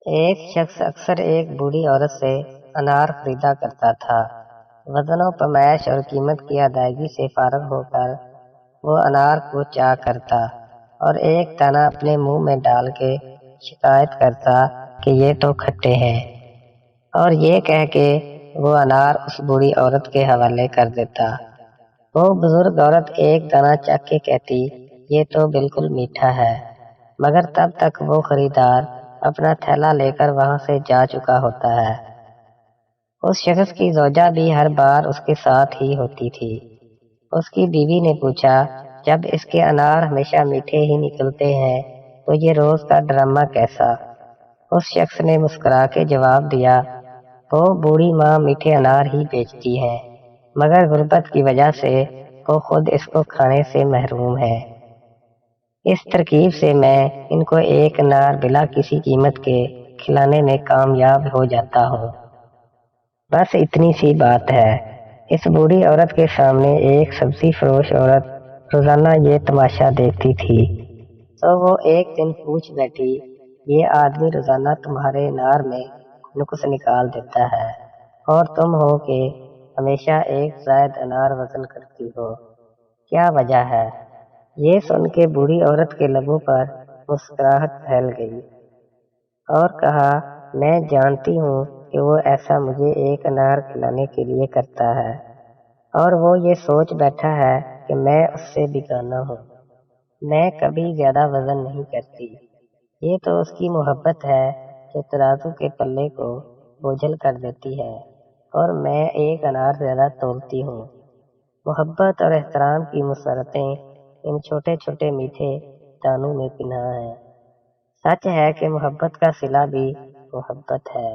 ایک شخص اکثر ایک بوڑھی عورت سے انار خریدا کرتا تھا۔ وزن و پیمائش اور قیمت کی ادائیگی سے فارغ ہو کر وہ انار کو چاک کرتا اور ایک دانہ اپنے منہ میں ڈال کے شکایت کرتا کہ یہ تو کھٹے ہیں، اور یہ کہہ کے وہ انار اس بوڑھی عورت کے حوالے کر دیتا۔ وہ بزرگ عورت ایک دانہ چکھ کے کہتی یہ تو بالکل میٹھا ہے، مگر تب تک وہ خریدار اپنا تھیلا لے کر وہاں سے جا چکا ہوتا ہے۔ اس شخص کی زوجہ بھی ہر بار اس کے ساتھ ہی ہوتی تھی۔ اس کی بیوی نے پوچھا، جب اس کے انار ہمیشہ میٹھے ہی نکلتے ہیں تو یہ روز کا ڈرامہ کیسا؟ اس شخص نے مسکرا کے جواب دیا، وہ بوڑھی ماں میٹھے انار ہی بیچتی ہے، مگر غربت کی وجہ سے وہ خود اس کو کھانے سے محروم ہے۔ اس ترکیب سے میں ان کو ایک انار بلا کسی قیمت کے کھلانے میں کامیاب ہو جاتا ہوں۔ بس اتنی سی بات ہے۔ اس بوڑھی عورت کے سامنے ایک سبزی فروش عورت روزانہ یہ تماشا دیکھتی تھی، تو وہ ایک دن پوچھ بیٹھی، یہ آدمی روزانہ تمہارے انار میں نقص نکال دیتا ہے اور تم ہو کہ ہمیشہ ایک زائد انار وزن کرتی ہو، کیا وجہ ہے؟ یہ سن کے بوڑھی عورت کے لبوں پر مسکراہٹ پھیل گئی اور کہا، میں جانتی ہوں کہ وہ ایسا مجھے ایک انار کھلانے کے لیے کرتا ہے، اور وہ یہ سوچ بیٹھا ہے کہ میں اس سے بیگانہ ہوں۔ میں کبھی زیادہ وزن نہیں کرتی، یہ تو اس کی محبت ہے جو ترازو کے پلے کو بوجھل کر دیتی ہے، اور میں ایک انار زیادہ تولتی ہوں۔ محبت اور احترام کی مسرتیں ان چھوٹے چھوٹے میٹھے دانوں میں پنہاں ہیں۔ سچ ہے کہ محبت کا صلہ بھی محبت ہے۔